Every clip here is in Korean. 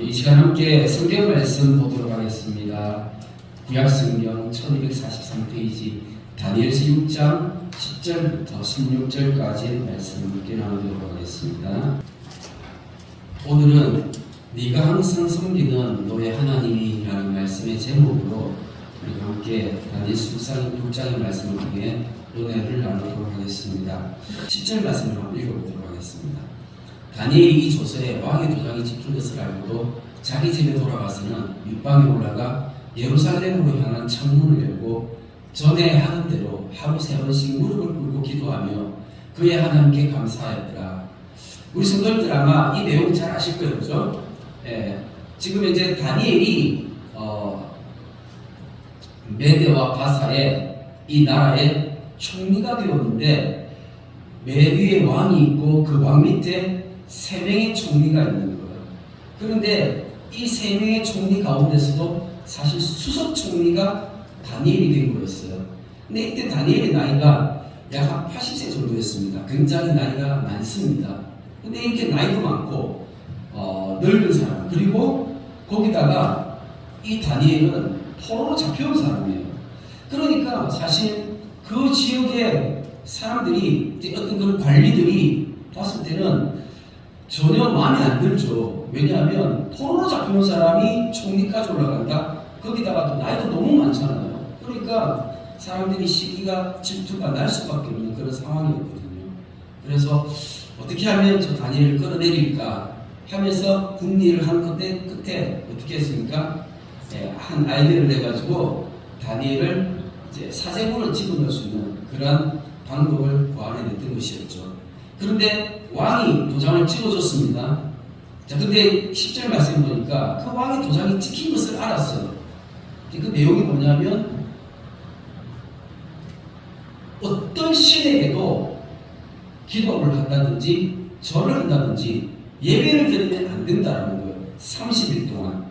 이 시간 함께 성경 말씀 보도록 하겠습니다. 구약성경 1243페이지 다니엘서 6장 10절부터 16절까지 말씀을 함께 나누도록 하겠습니다. 오늘은 네가 항상 섬기는 너의 하나님이라는 말씀의 제목으로 우리가 함께 다니엘서 6장의 말씀을 통해 은혜를 나누도록 하겠습니다. 10절 말씀을 한번 읽어보도록 하겠습니다. 다니엘이 이 조서에 왕의 도장이 찍힌 것을 알고도 자기 집에 돌아가서는 윗방에 올라가 예루살렘으로 향한 창문을 열고 전에 하는 대로 하루 3번씩 무릎을 꿇고 기도하며 그의 하나님께 감사하였더라. 우리 성도님들 아마 이 내용 잘 아실 거예요, 그죠? 지금 이제 다니엘이 메대와 바사의 이 나라의 총리가 되었는데 메디의 왕이 있고 그 왕 밑에 3명의 총리가 있는 거예요. 그런데 이 3명의 총리 가운데서도 사실 수석 총리가 다니엘이 된 거였어요. 근데 이때 다니엘의 나이가 약 한 80세 정도였습니다. 굉장히 나이가 많습니다. 근데 이렇게 나이도 많고 늙은 사람, 그리고 거기다가 이 다니엘은 포로로 잡혀온 사람이에요. 그러니까 사실 그 지역의 사람들이, 어떤 그런 관리들이 봤을 때는 전혀 마음에 안 들죠. 왜냐하면 포로로 잡혀온 사람이 총리까지 올라간다? 거기다가 또 나이도 너무 많잖아요. 그러니까 사람들이 시기가 질투가 날 수밖에 없는 그런 상황이었거든요. 그래서 어떻게 하면 저 다니엘을 끌어내릴까 하면서 궁리를 한 끝에 어떻게 했습니까? 한 아이디어를 내가지고 다니엘을 이제 사제부를 집어넣을 수 있는 그런 방법을 고안해냈던 것이었죠. 그런데 왕이 도장을 찍어줬습니다. 자, 근데 10절 말씀 보니까 그 왕이 도장이 찍힌 것을 알았어요. 그 내용이 뭐냐면 어떤 신에게도 기도를 한다든지 절을 한다든지 예배를 드리면 안 된다는 거예요. 30일 동안.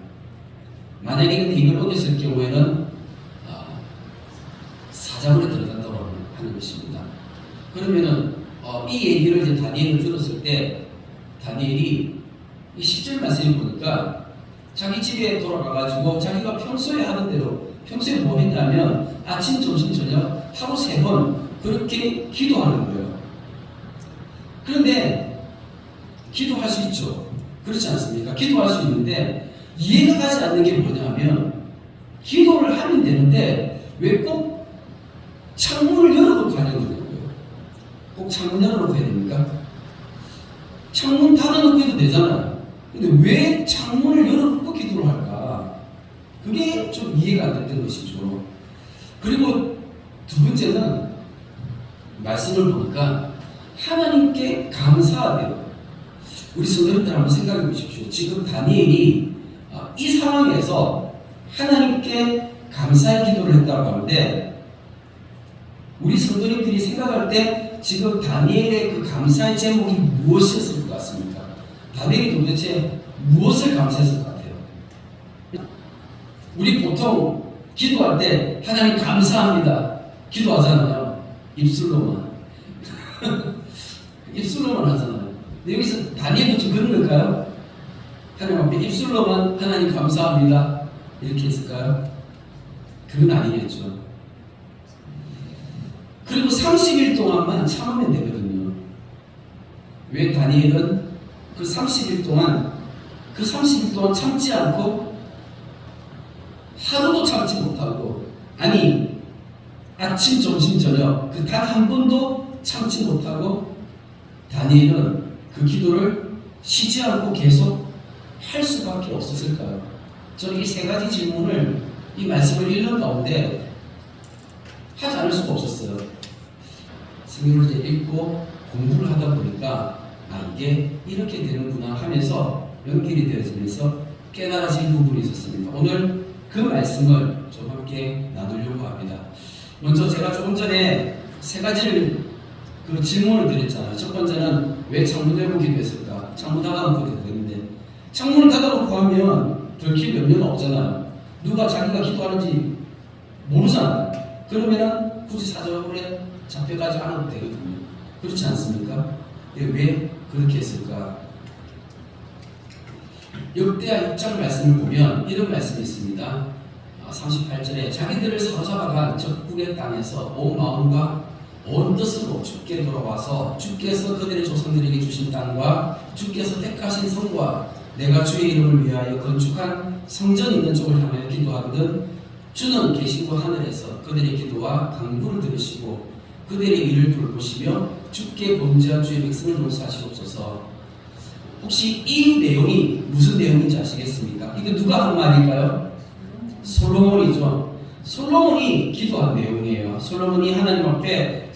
만약에 근데 이걸 어겼을 경우에는 사자굴에 들어간다고 하는 것입니다. 그러면은 이 얘기를 이제 다니엘이 들었을 때 다니엘이 이 10절 말씀을 보니까 자기 집에 돌아가가지고 자기가 평소에 하는 대로, 평소에 뭐 했냐면 아침, 점심, 저녁 하루 3번 그렇게 기도하는 거예요. 그런데 기도할 수 있죠. 그렇지 않습니까? 기도할 수 있는데 이해가 가지 않는 게 뭐냐면 기도를 하면 되는데 왜 꼭 창문을 열어놓고 하는 거예요? 꼭 창문 열어놓고 해야 됩니까? 창문 닫아놓고 해도 되잖아요. 근데 왜 창문을 열어놓고 기도를 할까? 그게 좀 이해가 안 됐던 것이죠. 그리고 두 번째는 말씀을 보니까 하나님께 감사하대요. 우리 성도님들 한번 생각해 보십시오. 지금 다니엘이 이 상황에서 하나님께 감사의 기도를 했다고 하는데 우리 성도님들이 생각할 때 지금 다니엘의 그 감사의 제목이 무엇이었을 것 같습니까? 다니엘이 도대체 무엇을 감사했을 것 같아요? 우리 보통 기도할 때 하나님 감사합니다 기도하잖아요. 입술로만 입술로만 하잖아요. 근데 여기서 다니엘도 좀 그런 걸까요? 하나님 앞에 입술로만 하나님 감사합니다 이렇게 했을까요? 그건 아니겠죠. 그리고 30일 동안만 참으면 되거든요. 왜 다니엘은 그 30일 동안 참지 않고 하루도 참지 못하고, 아니 아침, 점심, 저녁 그 단 한 번도 참지 못하고 다니엘은 그 기도를 쉬지 않고 계속 할 수밖에 없었을까요? 저는 이 3가지 질문을 이 말씀을 읽는 가운데 하지 않을 수가 없었어요. 성경을 이제 읽고 공부를 하다 보니까 이게 이렇게 되는구나 하면서 연결이 되어지면서 깨달아진 부분이 있었습니다. 오늘 그 말씀을 좀 함께 나누려고 합니다. 먼저 제가 조금 전에 3가지를 그 질문을 드렸잖아요. 첫 번째는 왜 창문 열고 기도했을까? 창문 닫아놓고 기도했는데 창문을 닫아놓고 하면 들킬 염려가 없잖아요. 누가 자기가 기도하는지 모르잖아요. 그러면 굳이 사자굴에 잡혀가지 않아도 되거든요. 그렇지 않습니까? 왜 그렇게 했을까? 역대하 6장 말씀을 보면 이런 말씀이 있습니다. 38절에 자기들을 사로잡아간 적국의 땅에서 온 마음과 온 뜻으로 주께 돌아와서 주께서 그들의 조상들에게 주신 땅과 주께서 택하신 성과 내가 주의 이름을 위하여 건축한 성전이 있는 쪽을 향하여 기도하거든 주는 계시고 하늘에서 그들의 기도와 간구를 들으시고 그들의 일을 돌보시며 주께 범죄한 주의 백성을 용서하시옵소서. 혹시 이 내용이 무슨 내용인지 아시겠습니까? 이게 누가 한 말일까요? 솔로몬이죠. 솔로몬이 기도한 내용이에요. 솔로몬이 하나님 앞에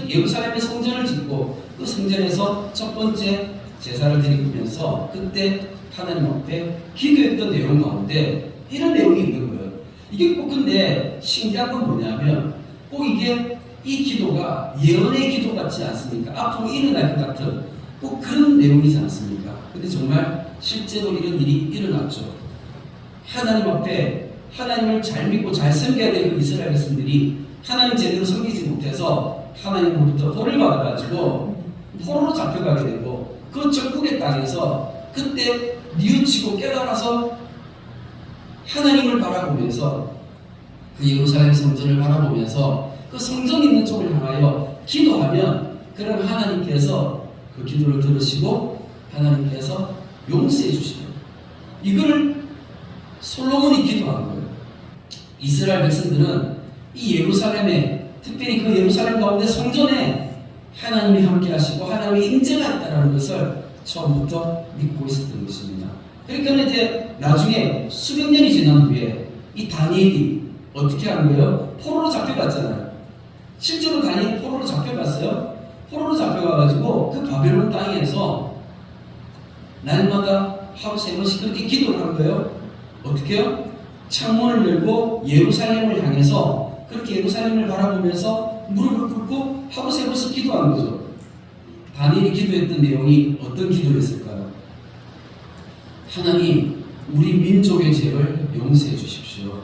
예루살렘의 성전을 짓고 그 성전에서 첫 번째 제사를 드리면서 그때 하나님 앞에 기도했던 내용 가운데 이런 내용이 있는 거예요. 이게 꼭 근데 신기한 건 뭐냐면 꼭 이게 이 기도가 예언의 기도 같지 않습니까? 앞으로 일어날 것 같은 꼭 그런 내용이지 않습니까? 근데 정말 실제로 이런 일이 일어났죠. 하나님 앞에 하나님을 잘 믿고 잘 섬겨야 될 그 이스라엘 백성들이 하나님 제대로 섬기지 못해서 하나님으로부터 벌을 받아가지고 포로로 잡혀가게 되고 그 적국의 땅에서 그때 뉘우치고 깨달아서 하나님을 바라보면서 그 예루살렘 성전을 바라보면서 그 성전 있는 쪽을 향하여 기도하면 그럼 하나님께서 그 기도를 들으시고 하나님께서 용서해 주시고 이거를 솔로몬이 기도한 거예요. 이스라엘 백성들은 이 예루살렘에 특별히 그 예루살렘 가운데 성전에 하나님이 함께 하시고 하나님의 인재가 있다는 것을 처음부터 믿고 있었던 것입니다. 그러니까 이제 나중에 수백 년이 지난 후에 이 다니엘이 어떻게 한 거예요? 포로로 잡혀갔잖아요. 실제로 다니엘이 포로로 잡혀갔어요. 포로로 잡혀가가지고 그 바벨론 땅에서 날마다 하루 3번씩 그렇게 기도를 한 거예요. 어떻게 해요? 창문을 열고 예루살렘을 향해서 그렇게 예루살렘을 바라보면서 무릎을 꿇고 하루 3번씩 기도한 거죠. 다니엘이 기도했던 내용이 어떤 기도였을까요? 하나님, 우리 민족의 죄를 용서해 주십시오.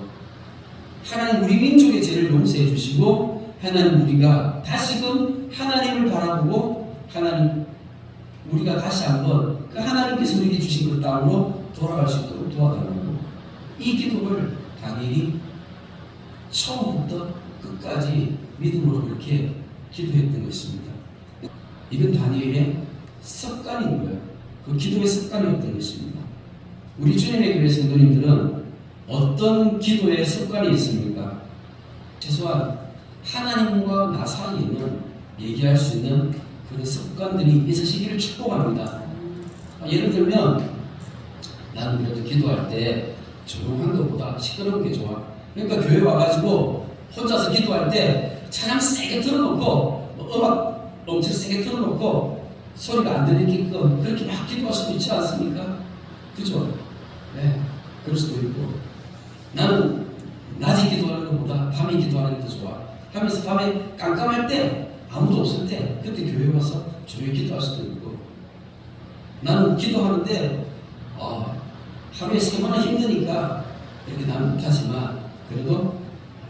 하나님, 우리 민족의 죄를 용서해 주시고 하나님, 우리가 다시금 하나님을 바라보고 하나님, 우리가 다시 한번 그 하나님께서 우리에게 주신 그 땅으로 돌아갈 수 있도록 도와달라고 이 기도를 다니엘이 처음부터 끝까지 믿음으로 그렇게 기도했던 것입니다. 이건 다니엘의 습관인 거예요. 그 기도의 습관이었던 것입니다. 우리 주님의 교회 성도님들은 어떤 기도의 습관이 있습니까? 최소한 하나님과 나 사이에는 얘기할 수 있는 그런 습관들이 있으시기를 축복합니다. 예를 들면 나는 그래도 기도할 때 조용한 것보다 시끄러운 게 좋아. 그러니까 교회 와가지고 혼자서 기도할 때 찬양 세게 틀어놓고 음악 엄청 세게 틀어놓고 소리가 안 들리게끔 그렇게 막 기도할 수도 있지 않습니까? 그죠? 네, 그럴 수도 있고 나는 낮에 기도하는 것보다 밤에 기도하는 게 더 좋아 하면서 밤에 깜깜할 때 아무도 없을 때 그때 교회 와서 조용히 기도할 수도 있고 나는 기도하는데 하루에 3번은 힘드니까 이렇게 나는 못하지만 그래도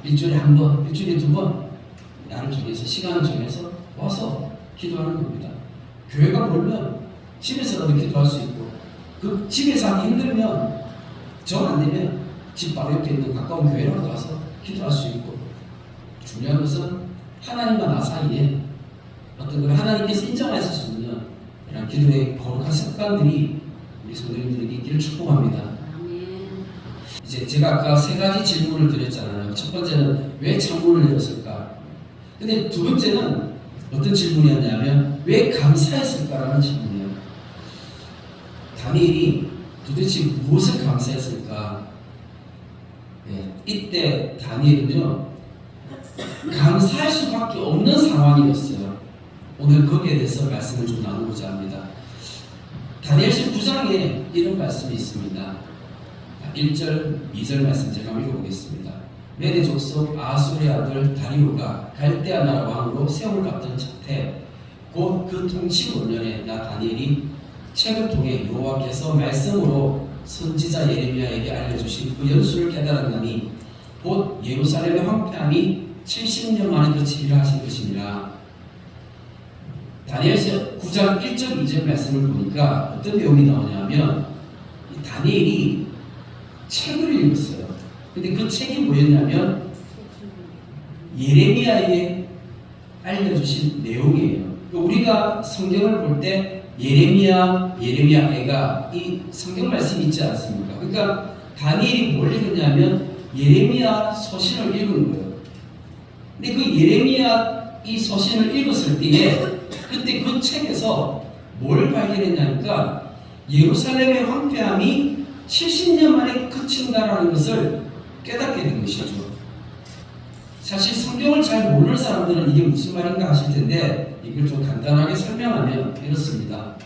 일주일에 한 번, 일주일에 2번 나를 정해서 시간을 정해서 와서 기도하는 겁니다. 교회가 멀면 집에서라도 기도할 수 있고 그 집에서 하기 힘들면 정 안 되면 집 바로 옆에 있는 가까운 교회로 가서 기도할 수 있고 중요한 것은 하나님과 나 사이에 어떤 걸 하나님께서 인정하실 수 있는 이런 기도의 거룩한 습관들이 우리 성도님들에게 있기를 축복합니다. 이제 제가 아까 3가지 질문을 드렸잖아요. 첫 번째는 왜 창문을 열었을까? 근데 두 번째는 어떤 질문이었냐면 왜 감사했을까라는 질문이에요. 다니엘이 도대체 무엇을 감사했을까? 네, 이때 다니엘은요 감사할 수밖에 없는 상황이었어요. 오늘 거기에 대해서 말씀을 좀 나누고자 합니다. 다니엘서 9장에 이런 말씀이 있습니다. 1절, 2절 말씀 제가 읽어보겠습니다. 메대 족속 아수르의 아들 다리오가 갈대아 나라 왕으로 세움을 받던 첫해 곧 그 통치 5년에 나 다니엘이 책을 통해 여호와께서 말씀으로 선지자 예레미야에게 알려주신 그 연수를 깨달았나니 곧 예루살렘의 황폐함이 70년 만에 그치리라 하신 것이니라. 다니엘서 9장 1절 2절 말씀을 보니까 어떤 내용이 나오냐면 다니엘이 책을 읽었어요. 근데 그 책이 뭐였냐면 예레미야에 알려주신 내용이에요. 우리가 성경을 볼 때 예레미야애가 이 성경 말씀이 있지 않습니까? 그러니까 다니엘이 뭘 읽었냐면 예레미야 서신을 읽은 거예요. 근데 그 예레미야 이 서신을 읽었을 때에 그때 그 책에서 뭘 발견했냐니까 예루살렘의 황폐함이 70년 만에 그친다라는 것을 깨닫게 된 것이죠. 사실 성경을 잘 모르는 사람들은 이게 무슨 말인가 하실 텐데 이걸 좀 간단하게 설명하면 이렇습니다.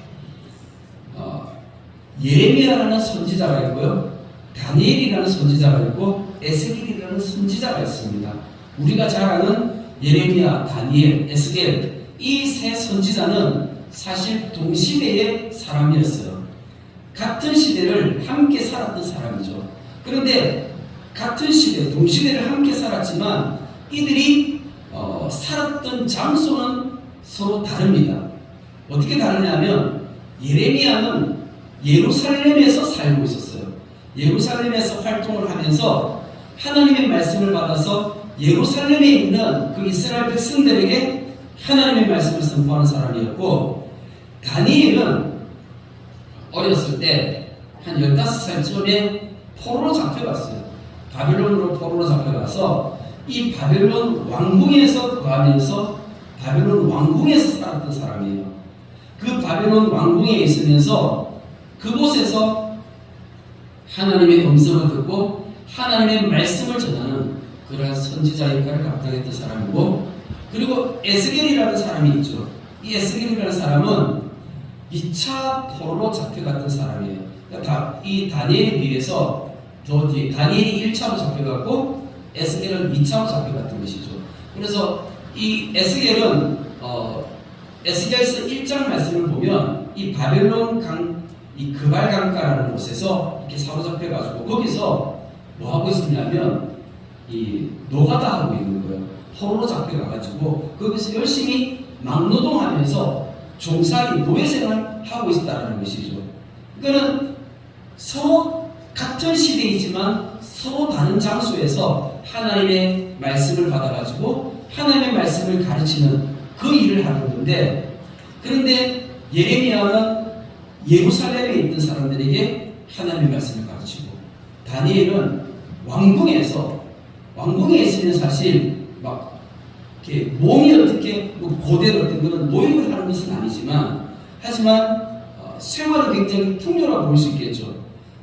예레미야라는 선지자가 있고요, 다니엘이라는 선지자가 있고 에스겔이라는 선지자가 있습니다. 우리가 잘 아는 예레미야, 다니엘, 에스겔 이 세 선지자는 사실 동시대의 사람이었어요. 같은 시대를 함께 살았던 사람이죠. 그런데 같은 시대, 동시대를 함께 살았지만 이들이 살았던 장소는 서로 다릅니다. 어떻게 다르냐면 예레미야는 예루살렘에서 살고 있었어요. 예루살렘에서 활동을 하면서 하나님의 말씀을 받아서 예루살렘에 있는 그 이스라엘 백성들에게 하나님의 말씀을 선포하는 사람이었고, 다니엘은 어렸을 때 한 15살쯤에 포로로 잡혀갔어요. 바벨론으로 포로로 잡혀가서 이 바벨론 왕궁에서 거하면서 바벨론 왕궁에서 살았던 사람이에요. 그 바벨론 왕궁에 있으면서 그곳에서 하나님의 음성을 듣고 하나님의 말씀을 전하는 그러한 선지자 역할을 감당했던 사람이고, 그리고 에스겔이라는 사람이 있죠. 이 에스겔이라는 사람은 2차 포로로 잡혀갔던 사람이에요. 그러니까 이 다니엘에 비해서 저 뒤에 다니엘이 1차로 잡혀갔고 에스겔은 2차로 잡혀갔던 것이죠. 그래서 이 에스겔은 에스겔서 1장 말씀을 보면 이 바벨론 이 그발 강가라는 곳에서 이렇게 사로잡혀가지고 거기서 뭐 하고 있었냐면 이 노가다 하고 있는 거예요. 포로로 잡혀가가지고 거기서 열심히 막노동하면서 종살이 노예생활 하고 있다는 것이죠. 그러니까는 서로 같은 시대이지만 서로 다른 장소에서 하나님의 말씀을 받아가지고 하나님의 말씀을 가르치는 그 일을 하는 건데, 그런데 예레미야는 예루살렘에 있는 사람들에게 하나님의 말씀을 가르치고, 다니엘은 왕궁에 있으면 사실 막 이렇게 몸이 어떻게 고대로 어떤 그런 노역을 하는 것은 아니지만, 하지만 생활은 굉장히 풍요로워 보일 수 있겠죠.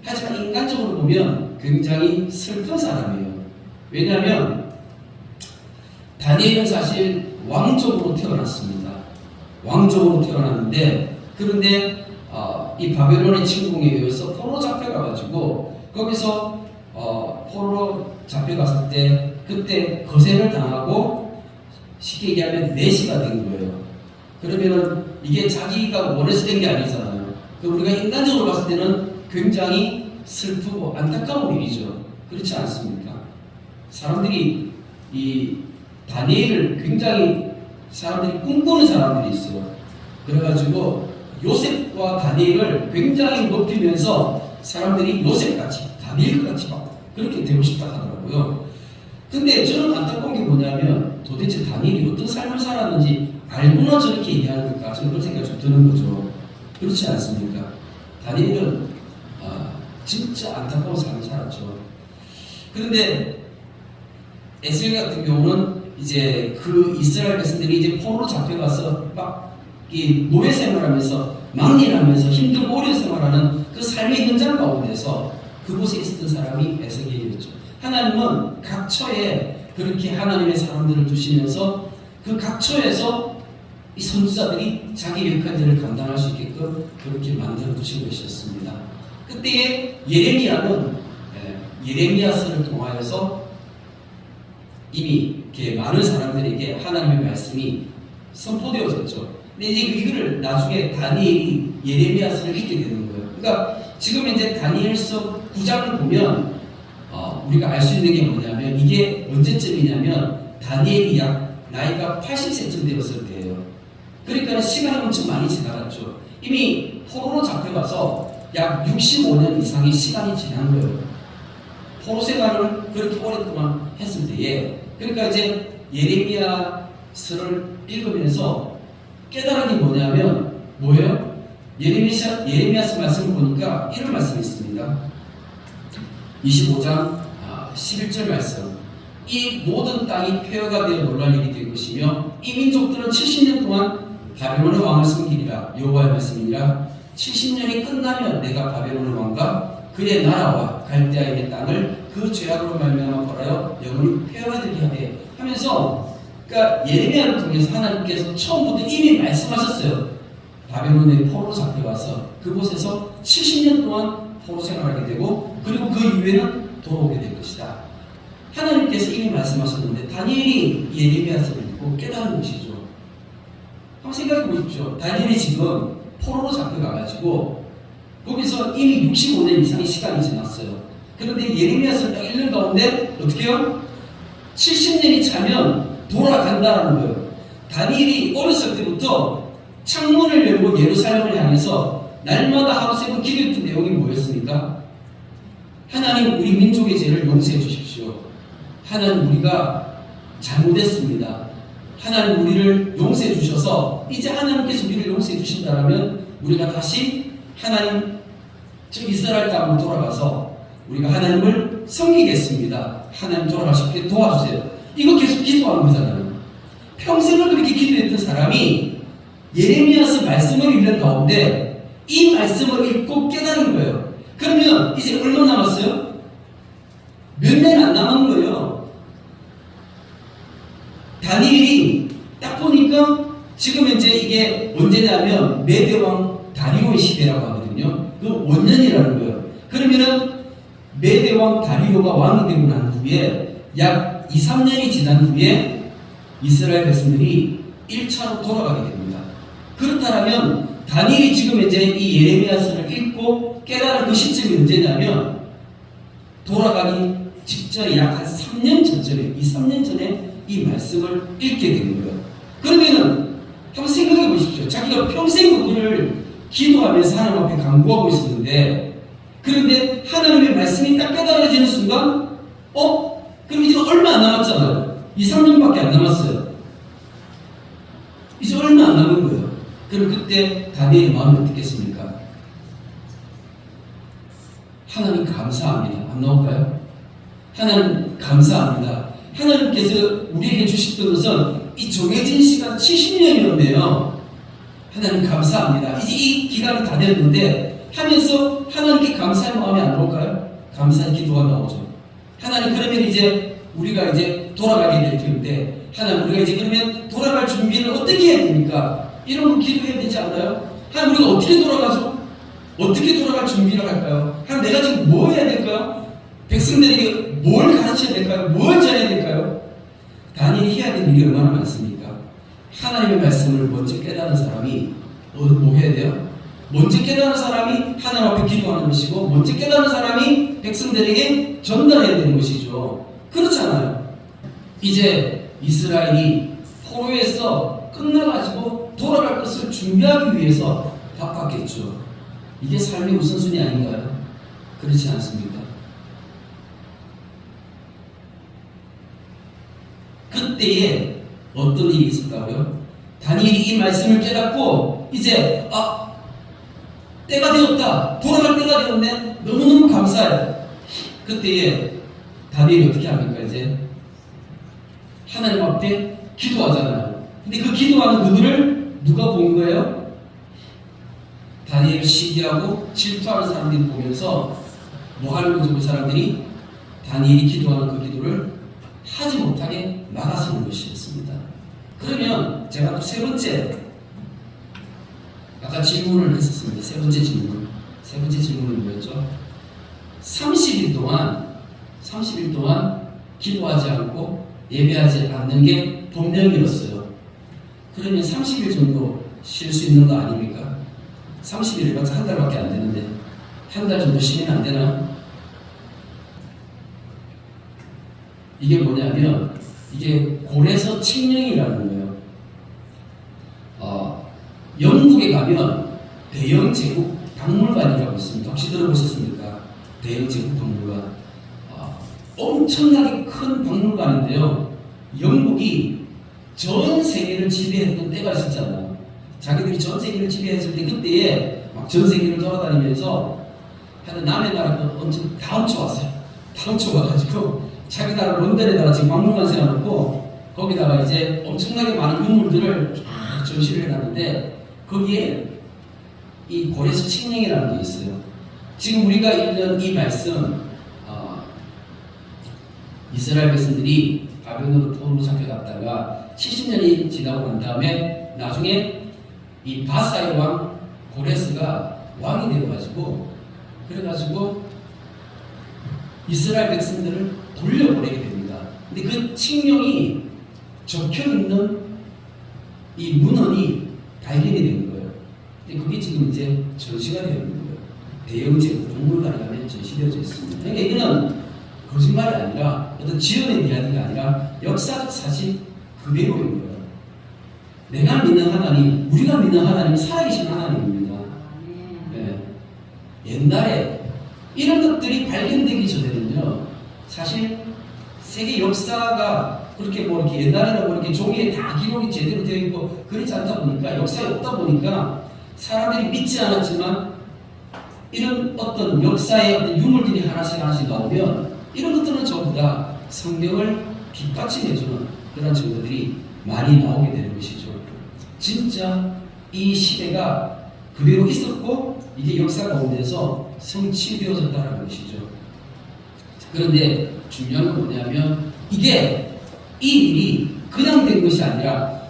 하지만 인간적으로 보면 굉장히 슬픈 사람이에요. 왜냐하면 다니엘은 사실 왕족으로 태어났습니다. 왕족으로 태어났는데, 그런데 이 바벨론의 침공에 의해서 포로로 잡혀가가지고 거기서 포로로 잡혀갔을 때 그때 거세를 당하고 쉽게 얘기하면 내시가 된 거예요. 그러면은 이게 자기가 원해서 된 게 아니잖아요. 우리가 인간적으로 봤을 때는 굉장히 슬프고 안타까운 일이죠. 그렇지 않습니까? 사람들이 이 다니엘을 굉장히 사람들이 꿈꾸는 사람들이 있어요. 그래가지고 요셉과 다니엘을 굉장히 높이면서 사람들이 요셉같이 다니엘같이 막 그렇게 되고 싶다 하더라고요. 근데 저는 안타까운 게 뭐냐면 도대체 다니엘이 어떤 삶을 살았는지 알고나 저렇게 얘기하는 걸까, 저는 그런 생각이 좀 드는 거죠. 그렇지 않습니까? 다니엘은 진짜 안타까운 삶을 살았죠. 그런데 에스겔 같은 경우는 이제 그 이스라엘 백성들이 이제 포로로 잡혀가서 막 이 노예 생활하면서 막일하면서 힘들고 오래 생활하는 그 삶의 현장 가운데서 그곳에 있었던 사람이 에스겔이었죠. 하나님은 각 처에 그렇게 하나님의 사람들을 두시면서 그 각 처에서 이 선지자들이 자기 역할들을 감당할 수 있게끔 그렇게 만들어 두신 것이었습니다. 그때에 예레미야는 예레미야서를 통하여서 이미 이렇게 많은 사람들에게 하나님의 말씀이 선포되어졌죠. 근데 이제 이거를 나중에 다니엘이 예레미야서를 읽게 되는 거예요. 그러니까 지금 이제 다니엘서 9장을 보면 우리가 알 수 있는 게 뭐냐면 이게 언제쯤이냐면 다니엘이 약 나이가 80세쯤 되었을 때예요. 그러니까 시간은 엄청 많이 지나갔죠. 이미 포로로 잡혀가서 약 65년 이상의 시간이 지난 거예요. 포로 생활을 그렇게 오랫동안 했을 때에, 그러니까 이제 예레미야서를 읽으면서 깨달은 게 뭐냐면 뭐예요? 예레미야서 말씀을 보니까 이런 말씀이 있습니다. 25장 11절 말씀. 이 모든 땅이 폐허가 되어 놀랄 일이 될 것이며 이 민족들은 70년 동안 바벨론의 왕을 섬기리라. 여호와의 말씀이니라. 70년이 끝나면 내가 바벨론의 왕과 그의 나라와 갈대아인의 땅을 그 죄악으로 말미암아 벌하여 영원히 폐허가 되게 하되 하면서, 그러니까 예레미야를 통해서 하나님께서 처음부터 이미 말씀하셨어요. 바벨론의 포로로 잡혀가서 그곳에서 70년 동안 포로 생활하게 되고, 그리고 그 이후에는 돌아오게 될 것이다. 하나님께서 이미 말씀하셨는데 다니엘이 예레미야서를 읽고 깨달은 것이죠. 한번 생각해 보십시오. 다니엘이 지금 포로로 잡혀가가지고 거기서 이미 65년 이상의 시간이 지났어요. 그런데 예레미야서를 딱 읽는 가운데 어떻게 해요? 70년이 차면 돌아간다는 거예요. 다니엘이 어렸을 때부터 창문을 열고 예루살렘을 향해서 날마다 하루 3번 기도했던 내용이 뭐였습니까? 하나님, 우리 민족의 죄를 용서해 주십시오. 하나님, 우리가 잘못했습니다. 하나님, 우리를 용서해 주셔서 이제 하나님께서 우리를 용서해 주신다면 우리가 다시 하나님, 저 이스라엘 땅으로 돌아가서 우리가 하나님을 섬기겠습니다. 하나님 돌아가시게 도와주세요. 이거 계속 기도하는 거잖아요. 평생을 그렇게 기도했던 사람이 예레미야서 말씀을 읽는 가운데 이 말씀을 읽고 깨달은 거예요. 그러면 이제 얼마 남았어요? 몇 년 안 남은 거예요. 다니엘이 딱 보니까 지금 이제 이게 언제냐면 메대왕 다리오의 시대라고 하거든요. 그 원년이라는 거예요. 그러면은 메대왕 다리오가 왕이 되고 난 후에 약 2, 3년이 지난 후에 이스라엘 백성들이 1차로 돌아가게 됩니다. 그렇다면 다니엘이 지금 이제 이 예레미야서를 읽고 깨달은 그 시점이 언제냐면 돌아가기 직전에 약 한 3년 전쯤에 2, 3년 전에 이 말씀을 읽게 되는 거예요. 그러면은 한번 생각해 보십시오. 자기가 평생 그거를 기도하면서 하나님 앞에 간구하고 있었는데, 그런데 하나님의 말씀이 딱 깨달아지는 순간 그럼 이제 얼마 안 남았잖아요. 2, 3년밖에 안 남았어요. 이제 얼마 안 남은 거예요. 그럼 그때 다니엘의 마음이 어떻겠습니까? 하나님 감사합니다. 안 나올까요? 하나님 감사합니다. 하나님께서 우리에게 주셨던 것은 이 정해진 시간 70년이었네요. 하나님 감사합니다. 이제 이 기간이 다 됐는데 하면서 하나님께 감사의 마음이 안 나올까요? 감사의 기도가 나오죠. 하나님, 그러면 이제 우리가 이제 돌아가게 될 텐데, 하나님, 우리가 이제 그러면 돌아갈 준비를 어떻게 해야 됩니까? 이런 거 기도해야 되지 않나요? 하나님, 우리가 어떻게 돌아가죠? 어떻게 돌아갈 준비를 할까요? 하나님, 내가 지금 뭐 해야 될까요? 백성들에게 뭘 가르쳐야 될까요? 뭘 전해야 될까요? 다니엘이 해야 될 일이 얼마나 많습니까? 하나님의 말씀을 먼저 깨달은 사람이 뭐 해야 돼요? 먼저 깨달은 사람이 하나님 앞에 기도하는 것이고, 먼저 깨달은 사람이 백성들에게 전달해야 되는 것이죠. 그렇잖아요. 이제 이스라엘이 포로에서 끝나가지고 돌아갈 것을 준비하기 위해서 바빴겠죠. 이게 삶의 우선순위 아닌가요? 그렇지 않습니까? 그때에 어떤 일이 있었다고요? 다니엘이 이 말씀을 깨닫고 이제 때가 되었다, 돌아갈 때가 되었네, 너무너무 감사해. 그때에 다니엘이 어떻게 합니까? 이제 하나님 앞에 기도하잖아요. 근데 그 기도하는 그들을 누가 본 거예요? 다니엘을 시기하고 질투하는 사람들이 보면서 뭐 하는 거죠? 그 사람들이 다니엘이 기도하는 그 기도를 하지 못하게 막아서는 것이었습니다. 그러면 제가 또 세 번째, 아까 질문을 했었습니다. 세 번째 질문. 세 번째 질문은 뭐였죠? 30일 동안 기도하지 않고 예배하지 않는 게 법령이었어요. 그러면 30일 정도 쉴 수 있는 거 아닙니까? 30일이 맞아 한 달밖에 안 되는데 한 달 정도 쉬면 안 되나? 이게 뭐냐면 이게 고레서 칙령이라는 거예요. 영국에 가면 대영 제국 박물관이라고 있습니다. 혹시 들어보셨습니까? 대형 제국 박물관. 엄청나게 큰 박물관인데요. 영국이 전 세계를 지배했던 때가 있었잖아요. 자기들이 전 세계를 지배했을 때 그때에 막 전 세계를 돌아다니면서 하여튼 남의 나라 엄청 다 훔쳐왔어요. 다 훔쳐와가지고 자기 나라 런던에다가 지금 박물관 세워놓고 거기다가 이제 엄청나게 많은 유물들을 쫙 전시를 해놨는데 거기에 이 고레스 칙령이라는 게 있어요. 지금 우리가 읽는 이 말씀, 이스라엘 백성들이 바벨론으로 포로로 잡혀갔다가 70년이 지나고 난 다음에 나중에 이 바사의 왕 고레스가 왕이 되어가지고 그래가지고 이스라엘 백성들을 돌려보내게 됩니다. 근데 그 칙령이 적혀있는 이 문헌이 발견이 되는 거예요. 근데 그게 지금 이제 전시가 되어 있는 거예요. 대형 제국 박물관에 가면 전시되어져 있습니다. 그러니까 이거는 거짓말이 아니라 어떤 지어낸 이야기가 아니라 역사적 사실 그대로인 거예요. 내가 믿는 하나님, 우리가 믿는 하나님은 살아계신 하나님입니다. 네. 옛날에 이런 것들이 발견되기 전에는요, 사실 세계 역사가 그렇게 뭐 이렇게 옛날에는 뭐 이렇게 종이에 다 기록이 제대로 되어 있고 그렇지 않다 보니까 역사에 없다 보니까 사람들이 믿지 않았지만 이런 어떤 역사의 어떤 유물들이 하나씩 나오면 이런 것들은 전부 다 성경을 뒷받침해주는 그런 증거들이 많이 나오게 되는 것이죠. 진짜 이 시대가 그대로 있었고 이게 역사 가운데서 성취되어졌다는 것이죠. 그런데 중요한 건 뭐냐면 이게 이 일이 그냥 된 것이 아니라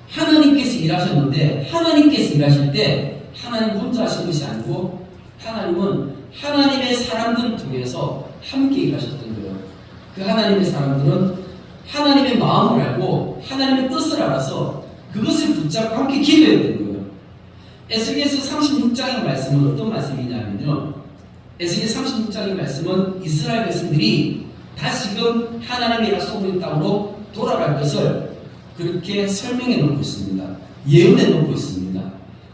하나님께서 일하셨는데 하나님께서 일하실 때 하나님 혼자 하신 것이 아니고 하나님은 하나님의 사람들을 통해서 함께 일하셨던 거예요. 그 하나님의 사람들은 하나님의 마음을 알고 하나님의 뜻을 알아서 그것을 붙잡고 함께 기도해야 되는 거예요. 에스겔서 36장의 말씀은 어떤 말씀이냐면요. 에스겔 36장의 말씀은 이스라엘 백성들이 다시금 하나님의 약속의 땅으로 돌아갈 것을 그렇게 설명해 놓고 있습니다. 예언해 놓고 있습니다.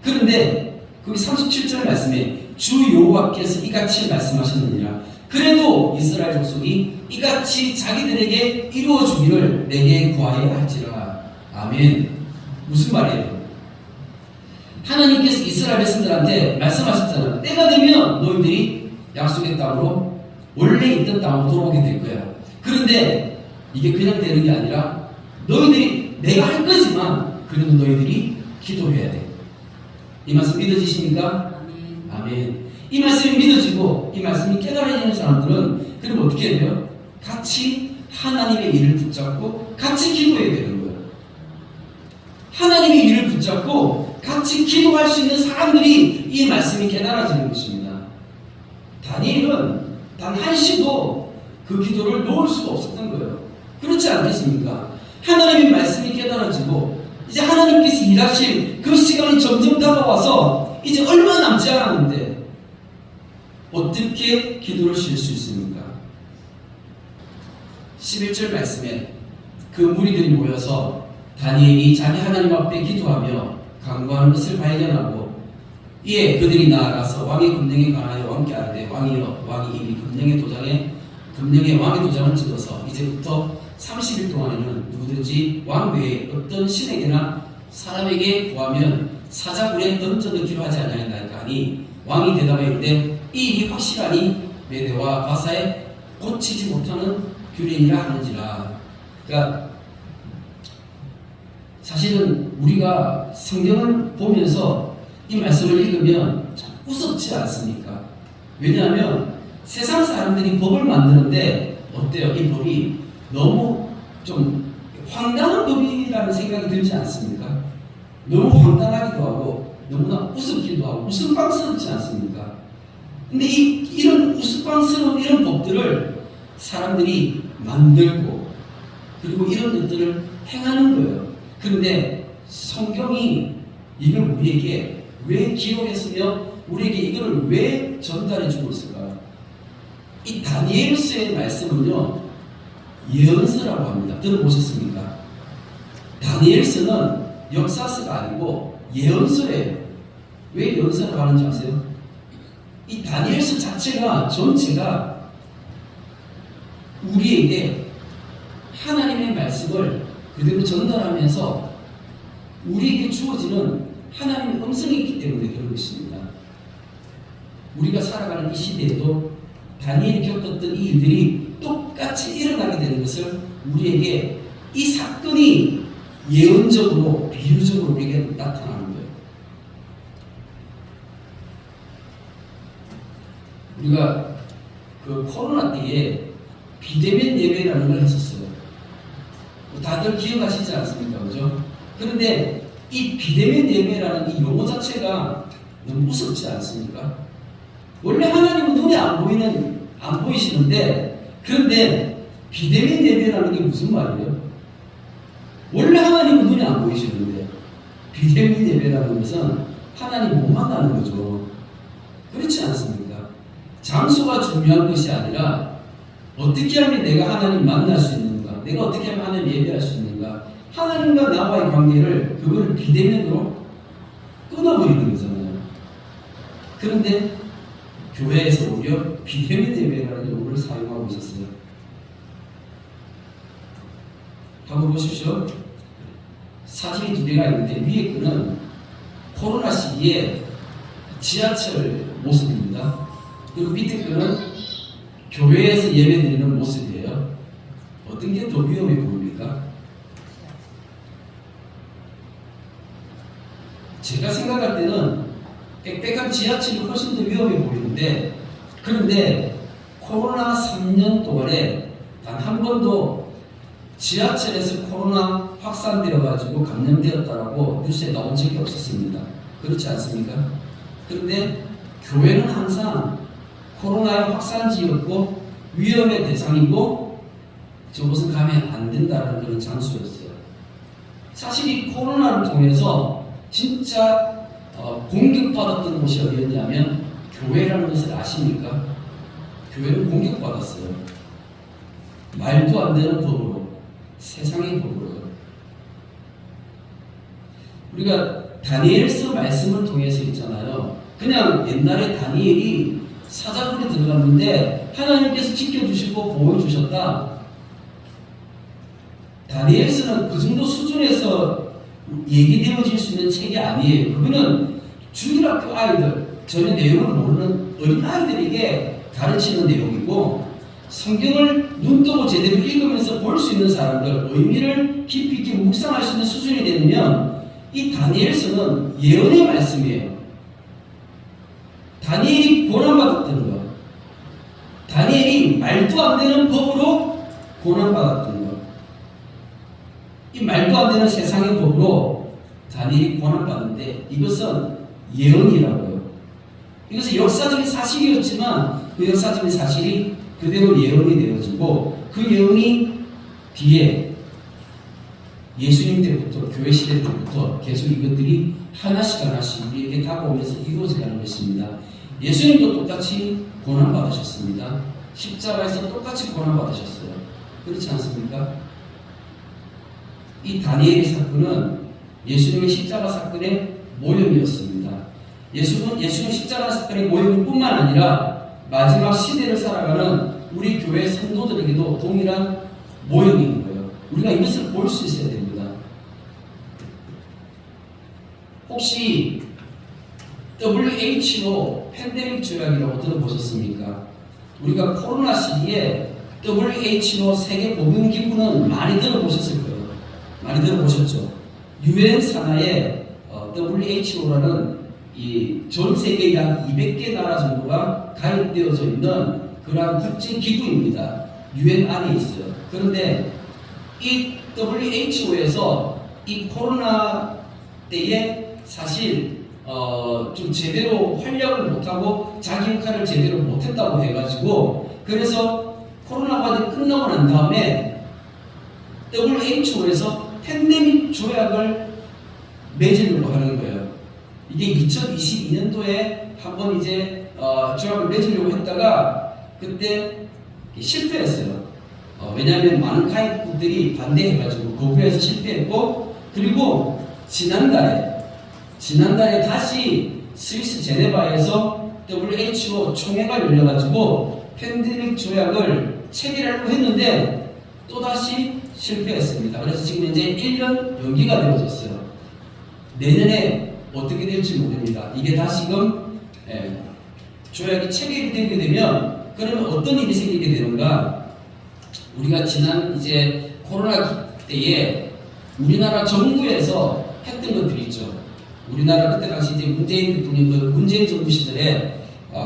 그런데 거기 37절 말씀에 주 여호와께서 이같이 말씀하셨느니라. 그래도 이스라엘 족속이 이같이 자기들에게 이루어 주기를 내게 구하여 할지라. 아멘. 무슨 말이에요? 하나님께서 이스라엘 백성들한테 말씀하셨잖아요. 때가 되면 너희들이 약속의 땅으로 원래 있던 땅으로 돌아오게 될 거야. 그런데 이게 그냥 되는 게 아니라 너희들이 내가 할 거지만 그래도 너희들이 기도해야 돼. 이 말씀 믿어지십니까? 아멘. 이 말씀이 믿어지고 이 말씀이 깨달아지는 사람들은 그럼 어떻게 해야 돼요? 같이 하나님의 일을 붙잡고 같이 기도해야 되는 거예요. 하나님의 일을 붙잡고 같이 기도할 수 있는 사람들이 이 말씀이 깨달아지는 것입니다. 다니엘은 단 한시도 그 기도를 놓을 수가 없었던 거예요. 그렇지 않겠습니까? 하나님의 말씀이 깨달아지고 이제 하나님께서 일하실 그 시간이 점점 다가와서 이제 얼마 남지 않았는데 어떻게 기도를 쉴 수 있습니까? 11절 말씀에 그 무리들이 모여서 다니엘이 자기 하나님 앞에 기도하며 간구하는 것을 발견하고 이에 그들이 나아가서 왕의 금령에 관하여 왕께 아뢰되 왕이여 왕이 이미 금령의 왕의 도장을 찍어서 이제부터 30일 동안에는 누구든지 왕 외에 어떤 신에게나 사람에게 구하면 사자굴에 던져넣기로 하지 아니하였나이까 하니 왕이 대답하여 이르되 이 일이 확실하니 메대와 바사에 고치지 못하는 규례니라 하는지라. 그러니까 사실은 우리가 성경을 보면서 이 말씀을 읽으면 참 우습지 않습니까? 왜냐하면 세상 사람들이 법을 만드는데 어때요? 이 법이 너무 좀 황당한 법이라는 생각이 들지 않습니까? 너무 황당하기도 하고 너무나 우습기도 하고 우스꽝스럽지 않습니까? 근데 이런 우스꽝스러운 이런 법들을 사람들이 만들고 그리고 이런 것들을 행하는 거예요. 그런데 성경이 이걸 우리에게 왜 기록했으며 우리에게 이걸 왜 전달해 주고 있을까요? 이 다니엘서의 말씀은요 예언서라고 합니다. 들어보셨습니까? 다니엘서는 역사서가 아니고 예언서예요. 왜 예언서라고 하는지 아세요? 이 다니엘서 자체가 전체가 우리에게 하나님의 말씀을 그대로 전달하면서 우리에게 주어지는 하나님의 음성이 있기 때문에 그런 것입니다. 우리가 살아가는 이 시대에도 다니엘이 겪었던 이 일들이 똑같이 일어나게 되는 것을 우리에게 이 사건이 예언적으로 비유적으로 우리에게 나타나는 거예요. 우리가 그 코로나 때에 비대면 예배라는 걸 했었어요. 다들 기억하시지 않습니까? 그죠? 그런데 이 비대면 예배라는 이 용어 자체가 너무 무섭지 않습니까? 원래 하나님은 눈에 안 보이시는데, 그런데 비대면 예배라는 게 무슨 말이에요? 원래 하나님은 눈에 안 보이시는데 비대면 예배라는 것은 하나님 못 만나는 거죠. 그렇지 않습니까? 장소가 중요한 것이 아니라 어떻게 하면 내가 하나님 만날 수 있는가, 내가 어떻게 하면 하나님 예배할 수 있는가, 하나님과 나와의 관계를 그거를 비대면으로 끊어버리는 거잖아요. 그런데 교회에서 오히려 비대면 예배라는 용어를 사용하고 있었어요. 한번 보십시오. 사진이 두 개가 있는데 위에 거는 코로나 시기에 지하철 모습입니다. 그리고 밑에 거는 교회에서 예배드리는 모습이에요. 어떤 게 더 위험해 보입니까? 제가 생각할 때는 빽빽한 지하철이 훨씬 더 위험해 보이는데, 그런데 코로나 3년 동안에 단 한 번도 지하철에서 코로나 확산되어 가지고 감염되었다라고 뉴스에 나온 적이 없었습니다. 그렇지 않습니까? 그런데 교회는 항상 코로나의 확산지였고 위험의 대상이고 저것은 가면 안 된다는 그런 장소였어요. 사실 이 코로나를 통해서 진짜 공격받았던 곳이 어디였냐면 교회라는 것을 아십니까? 교회는 공격받았어요. 말도 안 되는 법으로, 세상의 법으로. 우리가 다니엘서 말씀을 통해서 있잖아요. 그냥 옛날에 다니엘이 사자굴에 들어갔는데 하나님께서 지켜주시고 보호해주셨다. 다니엘서는 그 정도 수준에서 얘기되어질 수 있는 책이 아니에요. 그거는 주일학교 아이들, 전혀 내용을 모르는 어린아이들에게 가르치는 내용이고, 성경을 눈뜨고 제대로 읽으면서 볼 수 있는 사람들, 의미를 깊이 있게 묵상할 수 있는 수준이 되면 이 다니엘서는 예언의 말씀이에요. 다니엘이 고난받았던 것, 다니엘이 말도 안 되는 법으로 고난받았던 것, 이 말도 안 되는 세상의 법으로 다니엘이 고난받는데 이것은 예언이라고요. 이것은 역사적인 사실이었지만 그 역사적인 사실이 그대로 예언이 되어지고, 그 예언이 뒤에 예수님 때부터, 교회 시대 때부터 계속 이것들이 하나씩 우리에게 다가오면서 이루어져가는 것입니다. 예수님도 똑같이 고난받으셨습니다. 십자가에서 똑같이 고난받으셨어요. 그렇지 않습니까? 이 다니엘의 사건은 예수님의 십자가 사건의 모형이었습니다. 예수님 십자가 사건의 모형일 뿐만 아니라 마지막 시대를 살아가는 우리 교회 성도들에게도 동일한 모형인 거예요. 우리가 이것을 볼 수 있어야 됩니다. 혹시 WHO 팬데믹 조약이라고 들어보셨습니까? 우리가 코로나 시기에 WHO 세계보건기구는 많이 들어보셨을 거예요. 많이 들어보셨죠? 유엔 산하에 WHO라는 이 전 세계 약 200개 나라 정도가 가입되어져 있는 그러한 국제기구입니다. 유엔 안에 있어요. 그런데 이 WHO에서 이 코로나 때에 사실 좀 제대로 활약을 못하고 자기 역할을 제대로 못했다고 해가지고, 그래서 코로나가 끝나고 난 다음에 WHO에서 팬데믹 조약을 맺으려고 하는 거예요. 이게 2022년도에 한번 이제 조약을 맺으려고 했다가 그때 실패했어요. 왜냐하면 많은 가입국들이 반대해가지고 거부해서 실패했고, 그리고 지난달에 다시 스위스 제네바에서 WHO 총회가 열려가지고 팬데믹 조약을 체결하려고 했는데 또다시 실패했습니다. 그래서 지금 이제 1년 연기가 되어졌어요. 내년에 어떻게 될지 모릅니다. 이게 다시금 조약이 체결이 되게 되면 그러면 어떤 일이 생기게 되는가? 우리가 지난 이제 코로나 때에 우리나라 정부에서 했던 것들이 있죠. 우리나라 그때 당시 이제 문재인 대통령, 문재인 정부 시절에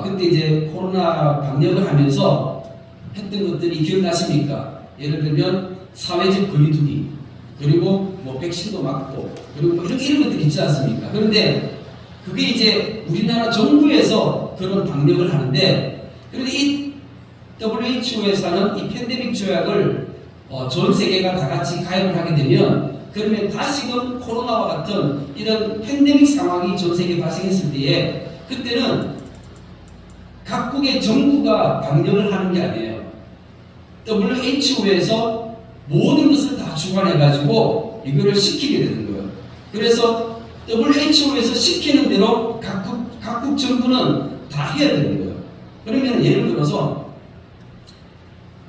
그때 이제 코로나 방역을 하면서 했던 것들이 기억나십니까? 예를 들면 사회적 거리두기, 그리고 뭐 백신도 맞고, 그리고 뭐 이런 것들이 있지 않습니까? 그런데 그게 이제 우리나라 정부에서 그런 방역을 하는데, 그런데 이 WHO에서는 이 팬데믹 조약을 전 세계가 다 같이 가입을 하게 되면, 그러면 다시금 코로나와 같은 이런 팬데믹 상황이 전 세계에 발생했을 때에 그때는 각국의 정부가 방역을 하는 게 아니에요. WHO에서 모든 것을 다 주관해가지고 이거를 시키게 되는 거예요. 그래서 WHO에서 시키는 대로 각국 정부는 다 해야 되는 거예요. 그러면 예를 들어서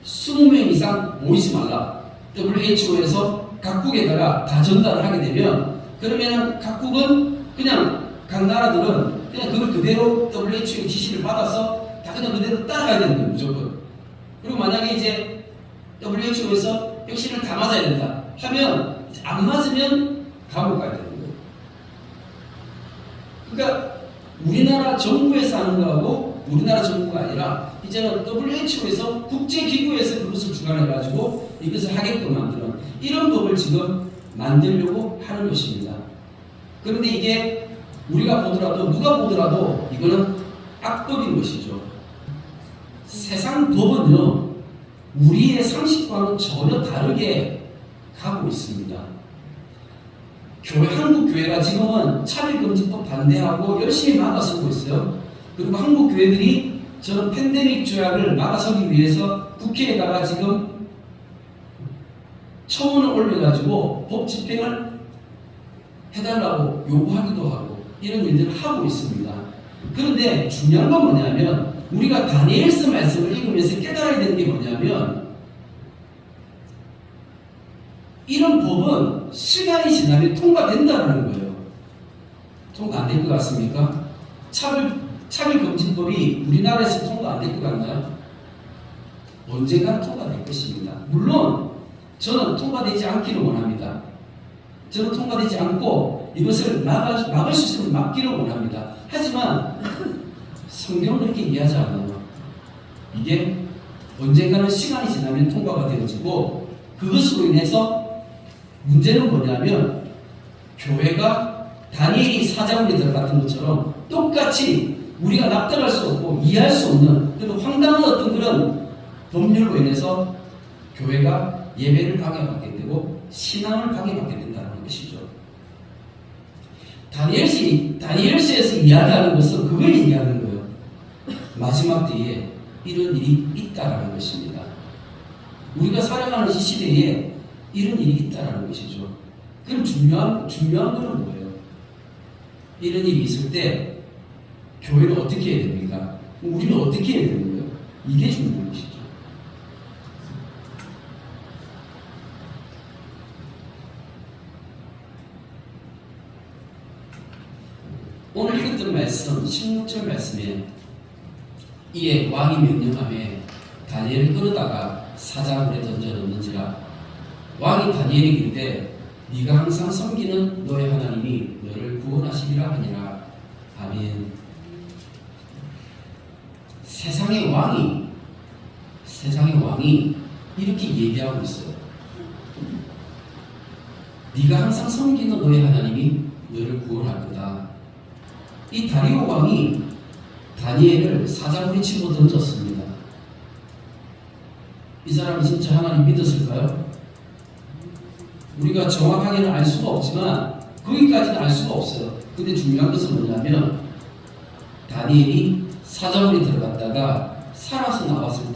20명 이상 모이지 말라. WHO에서 각국에다가 다 전달을 하게 되면 그러면 각국은 그냥 각 나라들은 그냥 그걸 그대로 WHO의 지시를 받아서 다 그냥 그대로 따라가야 되는 거예요. 무조건. 그리고 만약에 이제 WHO에서 백신을 다 맞아야 된다 하면 안 맞으면 감옥 가야 되는 거예요. 그러니까 우리나라 정부에서 하는 거하고 우리나라 정부가 아니라 이제는 WHO에서 국제기구에서 그것을 주관해가지고 이것을 하게끔 만드는 이런 법을 지금 만들려고 하는 것입니다. 그런데 이게 우리가 보더라도 누가 보더라도 이거는 악법인 것이죠. 세상 법은요 우리의 상식과는 전혀 다르게 가고 있습니다. 한국 교회가 지금은 차별금지법 반대하고 열심히 막아서고 있어요. 그리고 한국 교회들이 저는 팬데믹 조약을 막아서기 위해서 국회에다가 지금 청원을 올려가지고 법 집행을 해달라고 요구하기도 하고 이런 일들을 하고 있습니다. 그런데 중요한 건 뭐냐면 우리가 다니엘서 말씀을 읽으면서 깨달아야 되는 게 뭐냐면 이런 법은 시간이 지나면 통과된다는 거예요. 통과 안 될 것 같습니까? 차별금지법이 우리나라에서 통과 안 될 것 같나요? 언젠가 통과될 것입니다. 물론 저는 통과되지 않기를 원합니다. 저는 통과되지 않고 이것을 막을 수 있으면 막기를 원합니다. 하지만 성경은 그렇게 이해하지 않아요. 이게 언젠가는 시간이 지나면 통과가 되어지고 그것으로 인해서 문제는 뭐냐면 교회가 다니엘이 사자굴에 들어갔던 것처럼 똑같이 우리가 납득할 수 없고 이해할 수 없는 그런 황당한 어떤 그런 법률로 인해서 교회가 예배를 방해받게 되고 신앙을 방해받게 된다는 것이죠. 다니엘서에서 이야기하는 것은 그걸 얘기하는 거예요. 마지막 때에 이런 일이 있다라는 것입니다. 우리가 살아가는 이 시대에 이런 일이 있다라는 것이죠. 그럼 중요한 것은 뭐예요? 이런 일이 있을 때 교회는 어떻게 해야 됩니까? 우리는 어떻게 해야 되는 거예요? 이게 중요한 것이죠. 오늘 읽었던 말씀 16절 말씀에 이에 왕이 명령하며 다니엘을 끌어다가 사자굴에 던져넣는지라 왕이 다니엘에게 이르되 네가 항상 섬기는 너의 하나님이 너를 구원하시리라 하니라. 아멘. 세상의 왕이 이렇게 얘기하고 있어요. 네가 항상 섬기는 너의 하나님이 너를 구원할 거다. 이 다리오 왕이 다니엘을 사자굴에 치고 던졌습니다. 이 사람이 진짜 하나님 믿었을까요? 우리가 정확하게는 알 수가 없지만 거기까지는 알 수가 없어요. 근데 중요한 것은 뭐냐면 다니엘이 사자굴에 들어갔다가 살아서 나왔을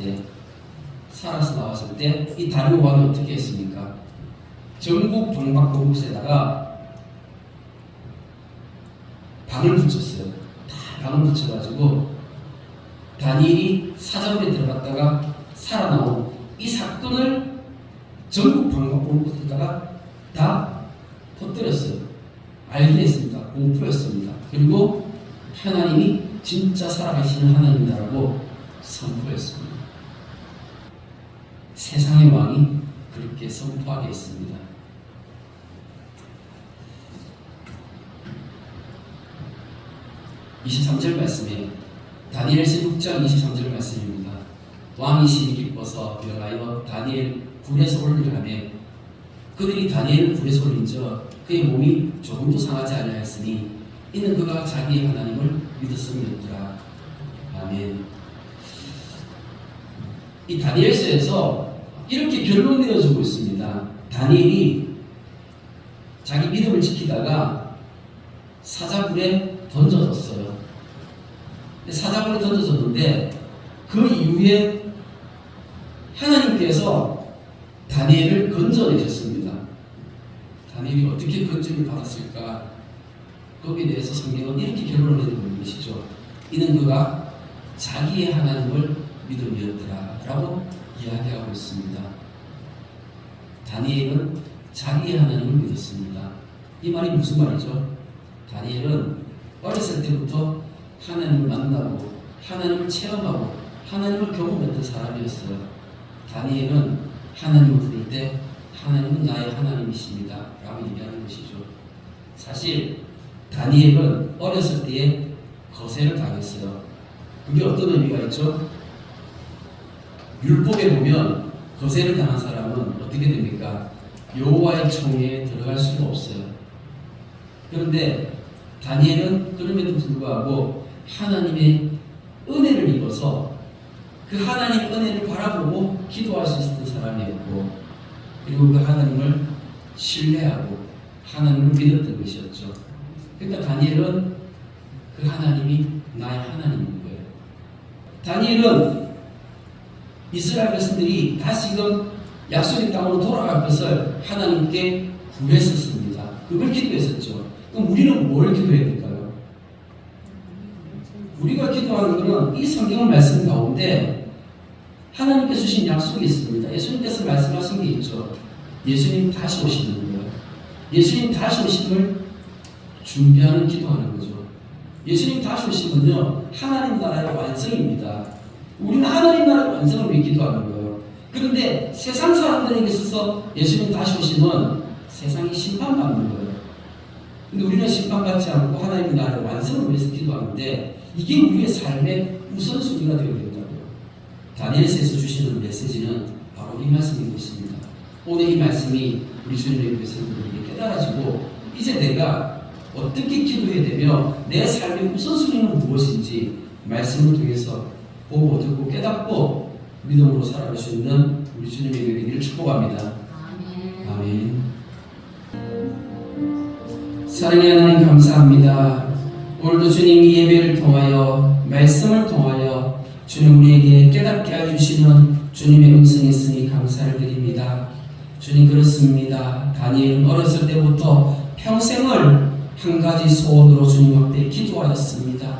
때 이 다리오 왕이 어떻게 했습니까? 전국 방박곡국에다가 방을 붙였어요. 다 방을 붙여가지고 다니엘이 사자굴에 들어갔다가 살아나온 이 사건을 전국 방방곡곡에다가 다 퍼뜨렸어요. 알게 했습니다. 공포했습니다. 그리고 하나님이 진짜 살아계시는 하나님이라고 선포했습니다. 세상의 왕이 그렇게 선포하게 했습니다. (23절) 말씀에 다니엘서 6장 23절 말씀입니다. 왕이 심히 기뻐서 명하여 다니엘 굴에서 올리라매 그들이 다니엘을 굴에서 올린저 그의 몸이 조금도 상하지 아니하였으니 이는 그가 자기의 하나님을 믿었음이었더라. 아멘. 이 다니엘서에서 이렇게 결론 내어주고 있습니다. 다니엘이 자기 믿음을 지키다가 사자굴에 던져졌어요. 사자굴에 던져졌는데 그 이후에 하나님께서 다니엘을 건져내셨습니다. 다니엘이 어떻게 건짐을 받았을까? 거기에 대해서 성경은 이렇게 결론을 내리고 있는 것이죠. 이는 그가 자기의 하나님을 믿음이었더라 라고 이야기하고 있습니다. 다니엘은 자기의 하나님을 믿었습니다. 이 말이 무슨 말이죠? 다니엘은 어렸을 때부터 하나님을 만나고 하나님을 체험하고 하나님을 경험했던 사람이었어요. 다니엘은 하나님을 부를 때 하나님은 나의 하나님이십니다 라고 얘기하는 것이죠. 사실 다니엘은 어렸을 때에 거세를 당했어요. 그게 어떤 의미가 있죠? 율법에 보면 거세를 당한 사람은 어떻게 됩니까? 여호와의 총회에 들어갈 수가 없어요. 그런데 다니엘은 그럼에도 불구하고 하나님의 은혜를 입어서 그 하나님의 은혜를 바라보고 기도할 수 있었던 사람이었고, 그리고 그 하나님을 신뢰하고 하나님을 믿었던 것이었죠. 그러니까 다니엘은 그 하나님이 나의 하나님인 거예요. 다니엘은 이스라엘 백성들이 다시금 약속의 땅으로 돌아갈 것을 하나님께 구했었습니다. 그걸 기도했었죠. 그럼 우리는 뭘 기도해야 될까요? 우리가 기도하는 것은 이 성경 말씀 가운데 하나님께서 주신 약속이 있습니다. 예수님께서 말씀하신 게 있죠. 예수님 다시 오시는 거예요. 예수님 다시 오심을 준비하는 기도하는 거죠. 예수님 다시 오시면요, 하나님 나라의 완성입니다. 우리는 하나님 나라의 완성을 위해 기도하는 거예요. 그런데 세상 사람들에게 있어서 예수님 다시 오시면 세상이 심판받는 거예요. 근데 우리는 심판받지 않고 하나님 나라의 완성을 위해서 기도하는데 이게 우리의 삶의 우선순위가 되어야 된다고요. 다니엘서에서 주시는 메시지는 바로 이 말씀인 것입니다. 오늘 이 말씀이 우리 주님의 백성들에게 깨달아지고 이제 내가 어떻게 기도해야 되며 내 삶의 우선순위는 무엇인지 말씀을 통해서 보고 듣고 깨닫고 믿음으로 살아갈 수 있는 우리 주님의 되기를 축복합니다. 아멘. 아멘. 사랑의 하나님 감사합니다. 오늘도 주님이 예배를 통하여 말씀을 통하여 주님 우리에게 깨닫게 해주시는 주님의 음성이 있으니 감사를 드립니다. 주님 그렇습니다. 다니엘은 어렸을 때부터 평생을 한 가지 소원으로 주님 앞에 기도하였습니다.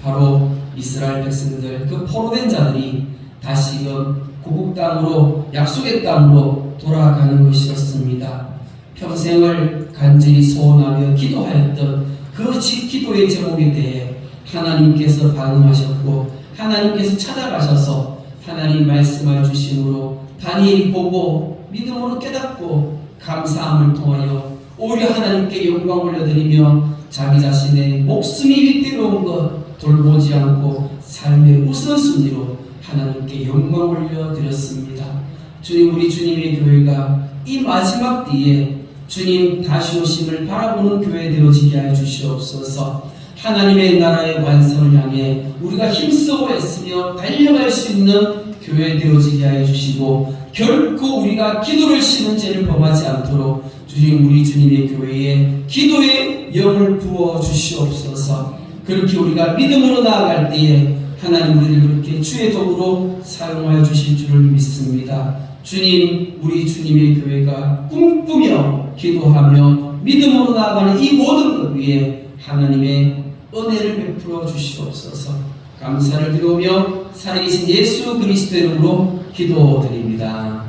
바로 이스라엘 백성들, 그 포로된 자들이 다시금 고국 땅으로 약속의 땅으로 돌아가는 것이었습니다. 평생을 간절히 소원하며 기도하였던 그 기도의 제목에 대해 하나님께서 반응하셨고 하나님께서 찾아가셔서 하나님 말씀해 주심으로 다니엘이 보고 믿음으로 깨닫고 감사함을 통하여 오히려 하나님께 영광 올려드리며 자기 자신의 목숨이 위태로운 것 돌보지 않고 삶의 우선순위로 하나님께 영광 올려드렸습니다. 주님, 우리 주님의 교회가 이 마지막 때에 주님 다시 오심을 바라보는 교회 되어지게 하여 주시옵소서. 하나님의 나라의 완성을 향해 우리가 힘쓰고 애쓰며 달려갈 수 있는 교회 되어지게 하여 주시고 결코 우리가 기도를 쉬는 죄를 범하지 않도록 주님 우리 주님의 교회에 기도의 영을 부어 주시옵소서. 그렇게 우리가 믿음으로 나아갈 때에 하나님 우리를 그렇게 주의 도구로 사용하여 주실 줄을 믿습니다. 주님, 우리 주님의 교회가 꿈꾸며 기도하며 믿음으로 나아가는 이 모든 것 위에 하나님의 은혜를 베풀어 주시옵소서. 감사를 드리며 살아계신 예수 그리스도 이름으로 기도드립니다.